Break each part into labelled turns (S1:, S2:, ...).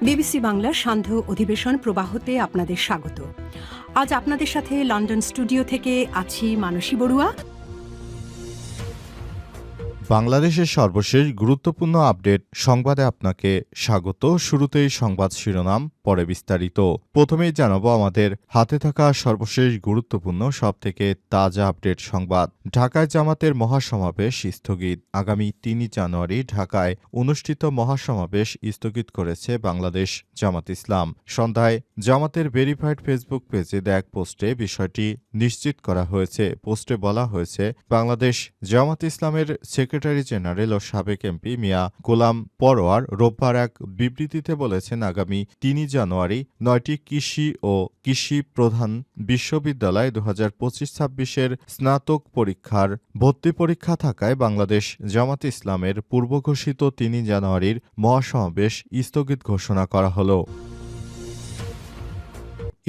S1: BBC বাংলার সান্ধ্য অধিবেশন প্রবাহতে আপনাদের স্বাগত। আজ আপনাদের সাথে লন্ডন স্টুডিও থেকে আছি মানসী বড়ুয়া।
S2: বাংলাদেশের সর্বশেষ গুরুত্বপূর্ণ আপডেট সংবাদে আপনাকে স্বাগত। শুরুতেই সংবাদ শিরোনাম, পরে বিস্তারিত। প্রথমেই জানাবো আমাদের হাতে থাকা সর্বশেষ গুরুত্বপূর্ণ সবথেকে তাজা আপডেট সংবাদ। ঢাকায় জামাতের মহাসমাবেশ স্থগিত। আগামী ৩ জানুয়ারি ঢাকায় অনুষ্ঠিত মহাসমাবেশ স্থগিত করেছে বাংলাদেশ জামাত ইসলাম। সন্ধ্যায় জামাতের ভেরিফাইড ফেসবুক পেজে এক পোস্টে বিষয়টি নিশ্চিত করা হয়েছে। পোস্টে বলা হয়েছে, বাংলাদেশ জামাত ইসলামের সেক্রেটারি জেনারেল ও সাবেক এমপি মিয়া গোলাম পরোয়ার রোববার এক বিবৃতিতে বলেছেন, আগামী ৩ জানুয়ারি ৯টি কৃষি ও কৃষি প্রধান বিশ্ববিদ্যালয় ২০২৫-২৬-এর স্নাতক পরীক্ষার ভর্তি পরীক্ষা থাকায় বাংলাদেশ জামাত ইসলামের পূর্বঘোষিত ৩ জানুয়ারির মহাসমাবেশ স্থগিত ঘোষণা করা হলো।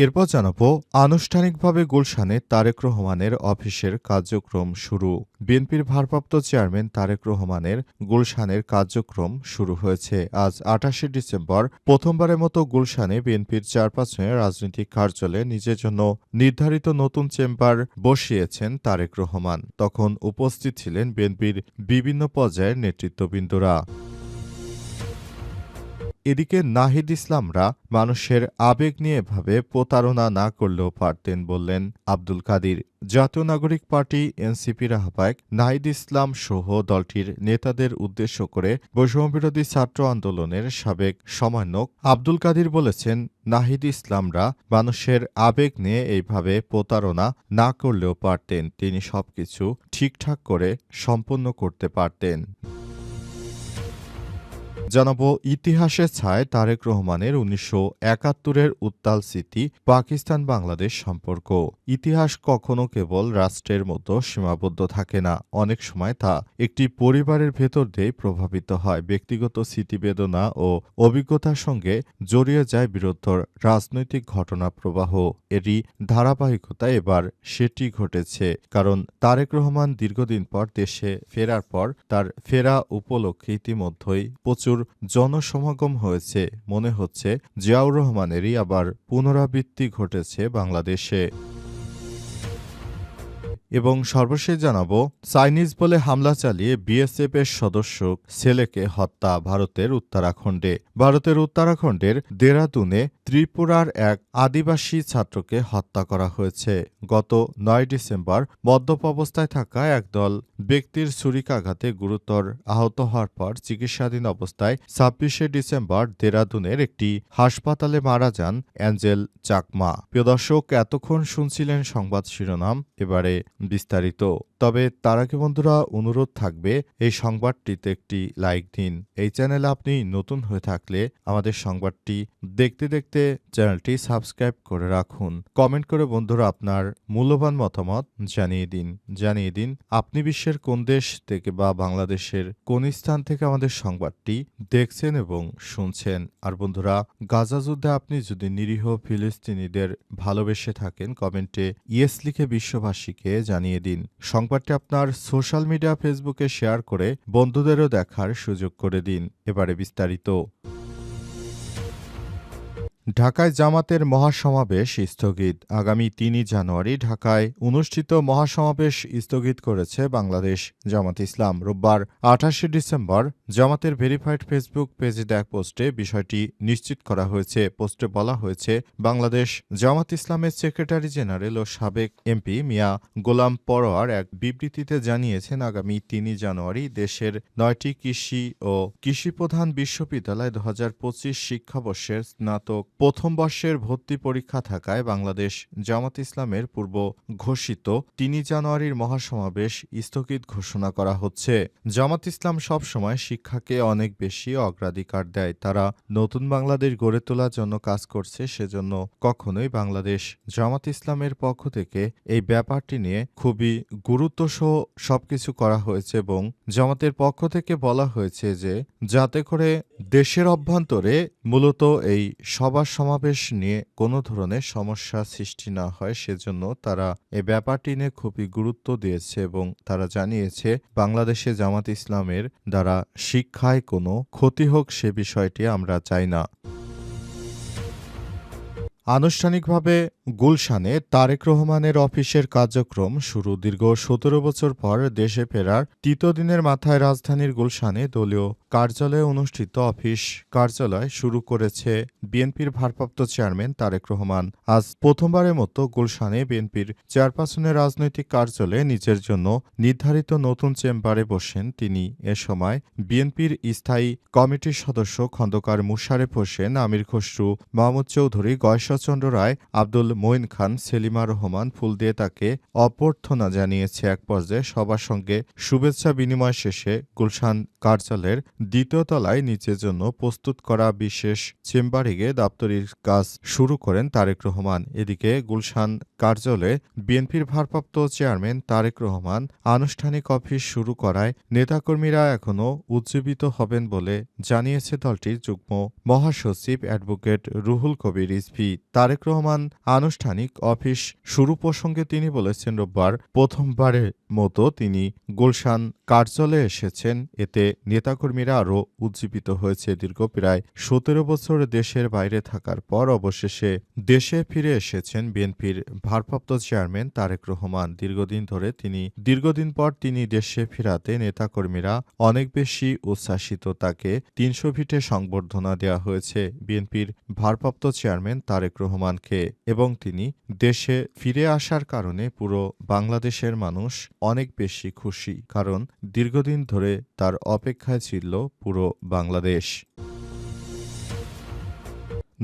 S2: এরপর জানাবো আনুষ্ঠানিকভাবে গুলশানে তারেক রহমানের অফিসের কার্যক্রম শুরু। বিএনপির ভারপ্রাপ্ত চেয়ারম্যান তারেক রহমানের গুলশানের কার্যক্রম শুরু হয়েছে। আজ ২৮ ডিসেম্বর প্রথমবারের মতো গুলশানে বিএনপির চেয়ারপারসনের রাজনৈতিক কার্যালয়ে নিজের জন্য নির্ধারিত নতুন চেম্বার বসিয়েছেন তারেক রহমান। তখন উপস্থিত ছিলেন বিএনপির বিভিন্ন পর্যায়ের নেতৃত্ববৃন্দরা। এদিকে নাহিদ ইসলামরা মানুষের আবেগ নিয়ে এভাবে প্রতারণা না করলেও পারতেন বললেন আব্দুল কাদির। জাতীয় নাগরিক পার্টি এনসিপির আহ্বায়ক নাহিদ ইসলাম সহ দলটির নেতাদের উদ্দেশ্য করে বৈষম্যবিরোধী ছাত্র আন্দোলনের সাবেক সমন্বয়ক আব্দুল কাদির বলেছেন, নাহিদ ইসলামরা মানুষের আবেগ নিয়ে এইভাবে প্রতারণা না করলেও পারতেন। তিনি সবকিছু ঠিকঠাক করে সম্পন্ন করতে পারতেন। জানাবো ইতিহাসের ছায় তারেক রহমানের ১৯৭১-এর উত্তাল স্মৃতি, পাকিস্তান বাংলাদেশ সম্পর্ক। ইতিহাস কখনো কেবল রাষ্ট্রের মতো সীমাবদ্ধ থাকে না। অনেক সময় তা একটি পরিবারের ভেতর দিয়েই প্রভাবিত হয়। ব্যক্তিগত স্মৃতিবেদনা ও অভিজ্ঞতার সঙ্গে জড়িয়ে যায় বৃহত্তর রাজনৈতিক ঘটনা প্রবাহ। এরই ধারাবাহিকতায় এবার সেটি ঘটেছে। কারণ তারেক রহমান দীর্ঘদিন পর দেশে ফেরার পর তার ফেরা উপলক্ষে ইতিমধ্যেই প্রচুর জনসমাগম হয়েছে। মনে হচ্ছে জিয়াউর রহমানেরই আবার পুনরাবৃত্তি ঘটেছে বাংলাদেশে। এবং সর্বশেষ জানাবো, চাইনিজ বলে হামলা চালিয়ে বিএসএফের সদস্য ছেলেকে হত্যা ভারতের উত্তরাখণ্ডে। ভারতের উত্তরাখণ্ডের দেরাদুনে ত্রিপুরার এক আদিবাসী ছাত্রকে হত্যা করা হয়েছে। গত ৯ ডিসেম্বর মদ্যপ অবস্থায় থাকা একদল ব্যক্তির ছুরিকাঘাতে গুরুতর আহত হওয়ার পর চিকিৎসাধীন অবস্থায় ২৬শে ডিসেম্বর দেরাদুনের একটি হাসপাতালে মারা যান অ্যাঞ্জেল চাকমা। প্রিয় দর্শক, এতক্ষণ শুনছিলেন সংবাদ শিরোনাম, এবারে বিস্তারিত। তবে তার আগে বন্ধুরা, অনুরোধ থাকবে এই সংবাদটিতে একটি লাইক দিন। এই চ্যানেলে আপনি নতুন হয়ে থাকলে আমাদের সংবাদটি দেখতে দেখতে চ্যানেলটি সাবস্ক্রাইব করে রাখুন। কমেন্ট করে বন্ধুরা আপনার মূল্যবান মতামত জানিয়ে দিন আপনি বিশ্বের কোন দেশ থেকে বা বাংলাদেশের কোন স্থান থেকে আমাদের সংবাদটি দেখছেন এবং শুনছেন। আর বন্ধুরা, গাজা যুদ্ধে আপনি যদি নিরীহ ফিলিস্তিনিদের ভালোবেসে থাকেন, কমেন্টে ইয়েস লিখে বিশ্ববাসীকে জানিয়ে দিন। সংবাদটি আপনার সোশ্যাল মিডিয়া ফেসবুকে শেয়ার করে বন্ধুদেরও দেখার সুযোগ করে দিন। এবারে বিস্তারিত। ঢাকায় জামাতের মহাসমাবেশ স্থগিত। আগামী ৩ জানুয়ারি ঢাকায় অনুষ্ঠিত মহাসমাবেশ স্থগিত করেছে বাংলাদেশ জামাত ইসলাম। রোববার ২৮ ডিসেম্বর জামাতের ভেরিফাইড ফেসবুক পেজে এক পোস্টে বিষয়টি নিশ্চিত করা হয়েছে। পোস্টে বলা হয়েছে, বাংলাদেশ জামাত ইসলামের সেক্রেটারি জেনারেল ও সাবেক এমপি মিয়া গোলাম পরোয়ার এক বিবৃতিতে জানিয়েছেন, আগামী ৩ জানুয়ারি দেশের ৯টি কৃষি ও কৃষিপ্রধান বিশ্ববিদ্যালয় ২০২৫ শিক্ষাবর্ষের স্নাতক প্রথম বর্ষের ভর্তি পরীক্ষা থাকায় বাংলাদেশ জামাত ইসলামের পূর্ব ঘোষিত ৩ জানুয়ারির মহাসমাবেশ স্থগিত ঘোষণা করা হচ্ছে। জামাত ইসলাম সবসময় শিক্ষাকে অনেক বেশি অগ্রাধিকার দেয়। তারা নতুন বাংলাদেশ গড়ে তোলার জন্য কাজ করছে। সেজন্য কখনোই বাংলাদেশ জামাত ইসলামের পক্ষ থেকে এই ব্যাপারটি নিয়ে খুবই গুরুত্বসহ সবকিছু করা হয়েছে এবং জামাতের পক্ষ থেকে বলা হয়েছে যে যাতে করে দেশের অভ্যন্তরে মূলত এই সভা সমাবেশ নিয়ে কোনো ধরনের সমস্যা সৃষ্টি না হয়, সেজন্য তারা এই ব্যাপারটি নিয়ে খুবই গুরুত্ব দিয়েছে এবং তারা জানিয়েছে বাংলাদেশে জামাত ইসলামের দ্বারা শিক্ষায় কোনো ক্ষতি হোক সে বিষয়টি আমরা চাই না। আনুষ্ঠানিকভাবে গুলশানে তারেক রহমানের অফিসের কার্যক্রম শুরু দীর্ঘ ১৭ বছর পর দেশে ফেরার তৃতীয় দিনের মাথায় রাজধানীর গুলশানে দলীয় কার্যালয়ে অনুষ্ঠিত অফিস কার্যালয় শুরু করেছে বিএনপির ভারপ্রাপ্ত চেয়ারম্যান তারেক রহমান। আজ প্রথমবারের মতো গুলশানে বিএনপির চেয়ারপারসনের রাজনৈতিক কার্যালয়ে নিজের জন্য নির্ধারিত নতুন চেম্বারে বসেন তিনি। এ সময় বিএনপির স্থায়ী কমিটির সদস্য খন্দকার মোশারেফ হোসেন, আমির খসরু, মাহমুদ চৌধুরী, গয়েশ্বরচন্দ্র রায়, আব্দুল মঈন খান, সেলিমা রহমান ফুল দিয়ে তাকে অভ্যর্থনা জানিয়েছে। এক পর্যায়ে সবার সঙ্গে শুভেচ্ছা বিনিময় শেষে গুলশান কার্যালয়ের দ্বিতীয় তলায় নিজের জন্য প্রস্তুত করা বিশেষ চেম্বারে গিয়ে দাপ্তরিক কাজ শুরু করেন তারেক রহমান। এদিকে গুলশান কার্যালয়ে বিএনপির ভারপ্রাপ্ত চেয়ারম্যান তারেক রহমান আনুষ্ঠানিক অফিস শুরু করায় নেতাকর্মীরা এখনও উজ্জীবিত হবেন বলে জানিয়েছে দলটির যুগ্ম মহাসচিব অ্যাডভোকেট রুহুল কবির রিজভী। তারেক রহমান আনুষ্ঠানিক অফিস শুরু প্রসঙ্গে তিনি বলেছেন, রোববার প্রথমবারের মতো তিনি গুলশান কার্যালয়ে এসেছেন। এতে নেতাকর্মীরা আরও উজ্জীবিত হয়েছে। দীর্ঘ প্রায় ১৭ বছর দেশের বাইরে থাকার পর অবশেষে দেশে ফিরে এসেছেন বিএনপির ভারপ্রাপ্ত চেয়ারম্যান তারেক রহমান। দীর্ঘদিন পর তিনি দেশে ফেরাতে নেতাকর্মীরা অনেক বেশি উচ্ছ্বাসিত। তাকে ৩০০ ফিটে সংবর্ধনা দেওয়া হয়েছে বিএনপির ভারপ্রাপ্ত চেয়ারম্যান তারেক রহমানকে এবং তিনি দেশে ফিরে আসার কারণে পুরো বাংলাদেশের মানুষ অনেক বেশি খুশি, কারণ দীর্ঘদিন ধরে তার অপেক্ষায় ছিল পুরো বাংলাদেশ।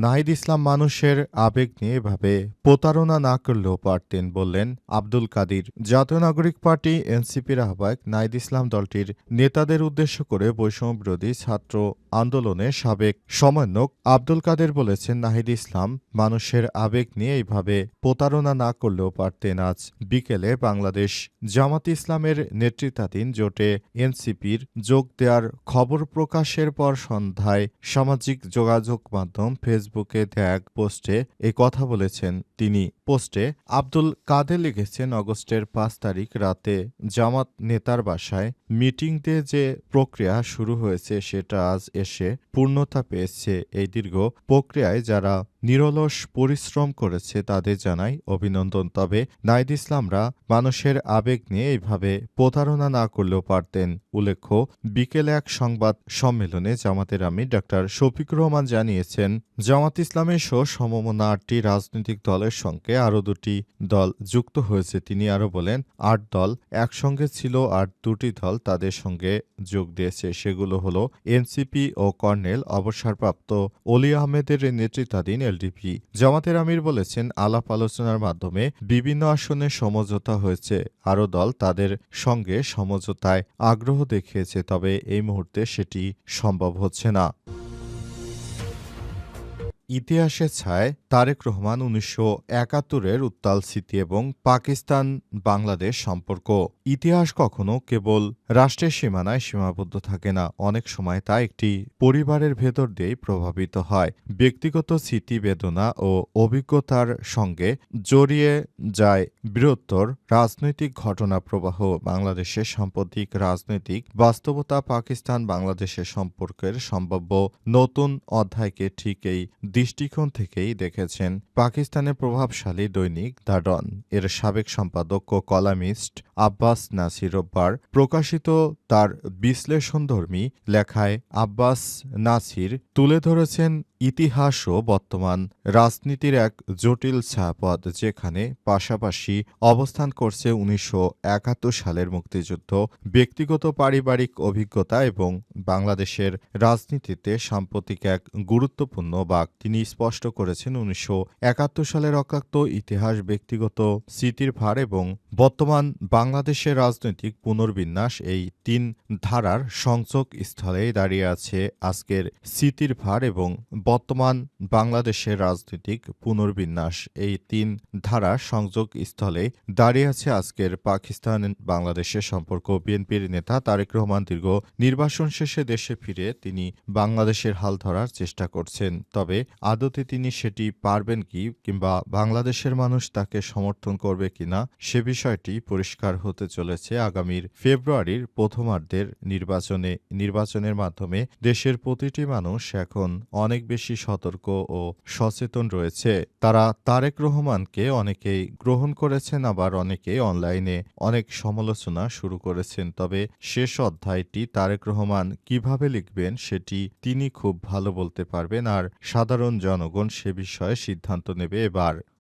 S2: নাহিদ ইসলাম মানুষের আবেগ নিয়ে এভাবে প্রতারণা না করলেও পারতেন, বললেন আব্দুল কাদির। জাতীয় নাগরিক পার্টি এনসিপির আহ্বায়ক নাহিদ ইসলাম দলটির নেতাদের উদ্দেশ্য করে বৈষম্যবিরোধী ছাত্র আন্দোলনের সাবেক সমন্বয়ক আব্দুল কাদের বলেছেন, নাহিদ ইসলাম মানুষের আবেগ নিয়ে এইভাবে প্রতারণা না করলেও পারতেন। আজ বিকেলে বাংলাদেশ জামাত ইসলামের নেতৃত্বাধীন জোটে এনসিপির যোগ দেওয়ার খবর প্রকাশের পর সন্ধ্যায় সামাজিক যোগাযোগ মাধ্যম ফেসবুকে দেয়া এক পোস্টে এই কথা বলেছেন তিনি। পোস্টে আব্দুল কাদের লিখেছেন, অগস্টের ৫ তারিখ রাতে জামাত নেতার বাসায় মিটিং দিয়ে যে প্রক্রিয়া শুরু হয়েছে সেটা আজ এসে পূর্ণতা পেয়েছে। এই দীর্ঘ প্রক্রিয়ায় যারা নিরলস পরিশ্রম করেছে তাদের জানাই অভিনন্দন। তবে নাহিদ ইসলামরা মানুষের আবেগ নিয়ে এইভাবে প্রতারণা না করলেও পারতেন। উল্লেখ্য, বিকেলে এক সংবাদ সম্মেলনে জামাতের আমির ডাক্তার শফিকুর রহমান জানিয়েছেন, জামাত ইসলামের সহ সমমনা ৮টি রাজনৈতিক দলের সঙ্গে আরও ২টি দল যুক্ত হয়েছে। তিনি আরও বলেন, ৮ দল একসঙ্গে ছিল আর ২টি দল তাদের সঙ্গে যোগ দিয়েছে। সেগুলো হলো এনসিপি ও কর্নেল অবসরপ্রাপ্ত অলি আহমেদের নেতৃত্বাধীন এলডিপি। জামাতের আমির বলেছেন, আলাপ আলোচনার মাধ্যমে বিভিন্ন আসনে সমঝোতা হয়েছে। আরও দল তাদের সঙ্গে সমঝোতায় আগ্রহ দেখিয়েছে, তবে এই মুহূর্তে সেটি সম্ভব হচ্ছে না। ইতিহাসের ছায় তারেক রহমান ১৯৭১-এর উত্তাল স্মৃতি এবং পাকিস্তান বাংলাদেশ সম্পর্ক। ইতিহাস কখনো কেবল রাষ্ট্রের সীমানায় সীমাবদ্ধ থাকে না, অনেক সময় তা একটি পরিবারের ভেতর দিয়েই প্রভাবিত হয়। ব্যক্তিগত স্মৃতি, বেদনা ও অভিজ্ঞতার সঙ্গে জড়িয়ে যায় বৃহত্তর রাজনৈতিক ঘটনা প্রবাহ। বাংলাদেশের সাম্প্রতিক রাজনৈতিক বাস্তবতা পাকিস্তান বাংলাদেশের সম্পর্কের সম্ভাব্য নতুন অধ্যায়কে ঠিক এই দৃষ্টিকোণ থেকেই দেখেছেন পাকিস্তানের প্রভাবশালী দৈনিক দ্য ডন এর সাবেক সম্পাদক ও কলামিস্ট আব্বাস নাসির। রোববার প্রকাশিত তার বিশ্লেষণধর্মী লেখায় আব্বাস নাসির তুলে ধরেছেন ইতিহাস ও বর্তমান রাজনীতির এক জটিল ছায়াপথ, যেখানে পাশাপাশি অবস্থান করছে ১৯৭১ সালের মুক্তিযুদ্ধ, ব্যক্তিগত পারিবারিক অভিজ্ঞতা এবং বাংলাদেশের রাজনীতিতে সাম্প্রতিক এক গুরুত্বপূর্ণ বাঁক। তিনি স্পষ্ট করেছেন, ১৯৭১ সালের রক্তাক্ত ইতিহাস, ব্যক্তিগত স্মৃতির ভার এবং বর্তমান বাংলাদেশের রাজনৈতিক পুনর্বিন্যাস, এই তিন ধারার সংযোগ স্থলে দাঁড়িয়ে আছে আজকের স্মৃতির ভার এবং বর্তমান বাংলাদেশের রাজনৈতিক পুনর্বিন্যাস, এই তিন ধারার সংযোগ স্থলে দাঁড়িয়ে আছে আজকের পাকিস্তান বাংলাদেশের সম্পর্ক। বিএনপির নেতা তারেক রহমান দীর্ঘ নির্বাসন শেষে দেশে ফিরে তিনি বাংলাদেশের হাল ধরার চেষ্টা করছেন। তবে আদতে তিনি সেটি পারবেন কি, কিংবা বাংলাদেশের মানুষ তাকে সমর্থন করবে কিনা, সে বিষয়টি পরিষ্কার হতে চলেছে আগামীর ফেব্রুয়ারির প্রথমার্ধের নির্বাচনের মাধ্যমে। দেশের প্রতিটি মানুষ এখন অনেক বেশি বেশি সতর্ক ও সচেতন রয়েছে। তারা তারেক রহমানকে অনেকেই গ্রহণ করেছেন, আবার অনেকেই অনলাইনে অনেক সমালোচনা শুরু করেছেন। তবে শেষ অধ্যায়টি তারেক রহমান কিভাবে লিখবেন সেটি তিনি খুব ভালো বলতে পারবেন, আর সাধারণ জনগণ সে বিষয়ে সিদ্ধান্ত নেবে এবার।